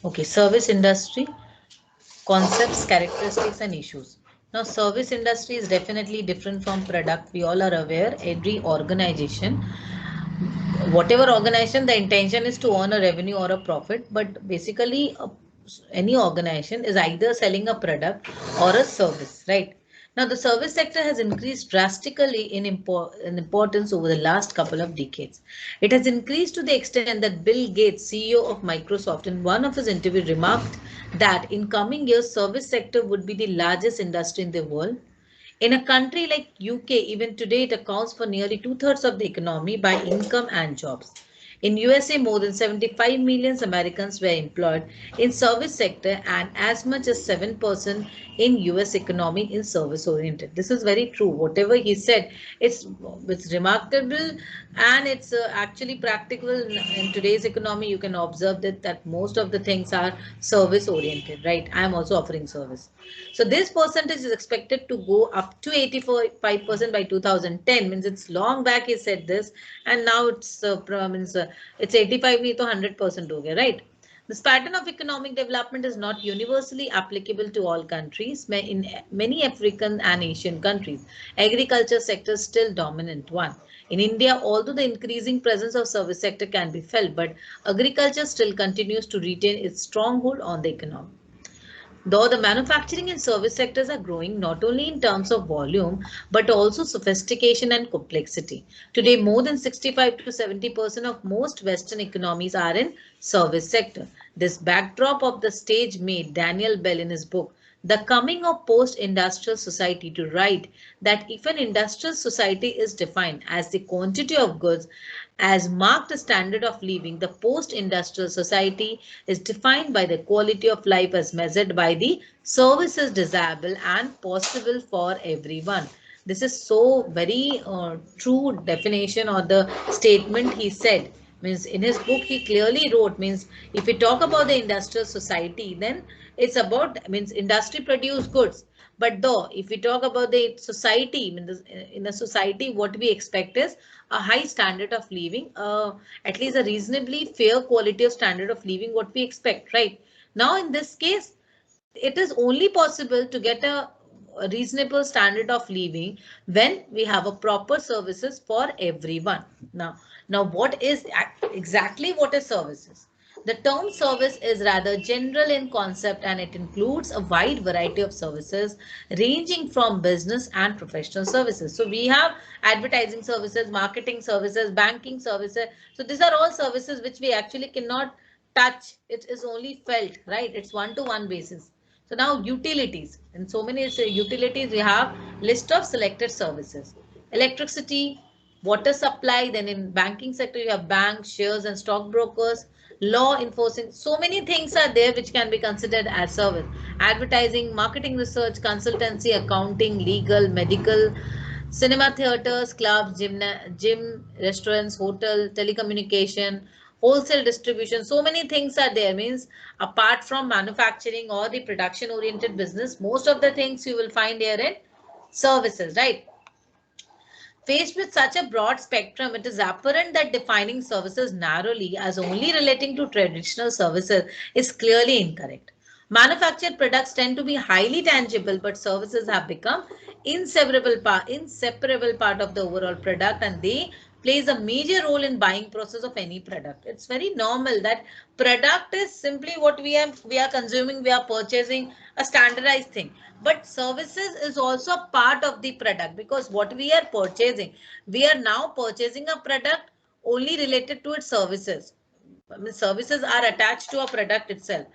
Okay, service industry, concepts, characteristics and issues. Now, service industry is definitely different from product. We all are aware. Every organization, whatever organization, the intention is to earn a revenue or a profit. But basically, any organization is either selling a product or a service, right? Now, the service sector has increased drastically in importance over the last couple of decades. It has increased to the extent that Bill Gates, CEO of Microsoft, in one of his interviews remarked that in coming years, service sector would be the largest industry in the world. In a country like UK, even today it accounts for nearly two-thirds of the economy by income and jobs. In USA, more than 75 million Americans were employed in service sector and as much as 7% in US economy in service oriented. This is very true. Whatever he said, it's remarkable and it's actually practical in today's economy. You can observe that most of the things are service oriented, right? I am also offering service. So this percentage is expected to go up to 85% by 2010. Means it's long back he said this, and now it's 85 to 100% हो गया, right? This pattern of economic development is not universally applicable to all countries. In many African and Asian countries, agriculture sector is still dominant one. In India, although the increasing presence of service sector can be felt, but agriculture still continues to retain its stronghold on the economy. Though the manufacturing and service sectors are growing not only in terms of volume but also sophistication and complexity. Today, more than 65 to 70% of most Western economies are in service sector. This backdrop of the stage made Daniel Bell in his book The Coming of Post-Industrial Society to write that if an industrial society is defined as the quantity of goods as marked a standard of living, the post-industrial society is defined by the quality of life as measured by the services desirable and possible for everyone. This is so very true definition or the statement he said. Means in his book he clearly wrote, means if we talk about the industrial society, then it's about, means industry produce goods. But though if we talk about the society, in a society what we expect is a high standard of living, at least a reasonably fair quality of standard of living what we expect, right? Now in this case, it is only possible to get a reasonable standard of living when we have a proper services for everyone. Now what is exactly what is services? The term service is rather general in concept and it includes a wide variety of services ranging from business and professional services. So we have advertising services, marketing services, banking services. So these are all services which we actually cannot touch. It is only felt, right? It's one-to-one basis. So now utilities. In so many utilities, we have list of selected services. Electricity, water supply. Then in banking sector, you have banks, shares and stockbrokers, law enforcing. So many things are there which can be considered as service. Advertising, marketing research, consultancy, accounting, legal, medical, cinema theaters, clubs, gym, restaurants, hotel, telecommunication, wholesale distribution. So many things are there. Means apart from manufacturing or the production oriented business, most of the things you will find here in services, right? Faced with such a broad spectrum, it is apparent that defining services narrowly as only relating to traditional services is clearly incorrect. Manufactured products tend to be highly tangible, but services have become inseparable part of the overall product, and they plays a major role in buying process of any product. It's very normal that product is simply what we are consuming, we are purchasing a standardized thing, but services is also a part of the product, because what we are purchasing, we are now purchasing a product only related to its services. I mean, services are attached to a product itself.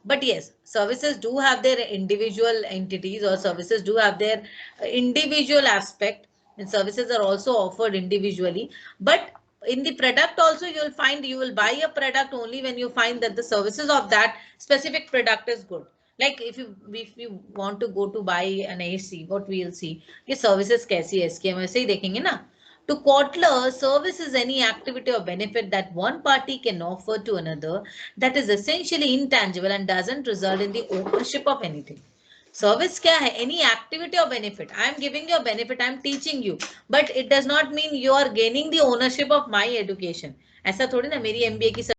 But yes, services do have their individual entities, or services do have their individual aspect, and services are also offered individually. But in the product also, you will find, you will buy a product only when you find that the services of that specific product is good. Like if you want to go to buy an AC, what we will see, ये services कैसी है इसकी, हम ऐसे ही देखेंगे ना. To Kotler, service is any activity or benefit that one party can offer to another that is essentially intangible and doesn't result in the ownership of anything. Service क्या है? Any activity or benefit. I am giving you a benefit, I am teaching you, but it does not mean you are gaining the ownership of my education. ऐसा थोड़ी ना, मेरी MBA की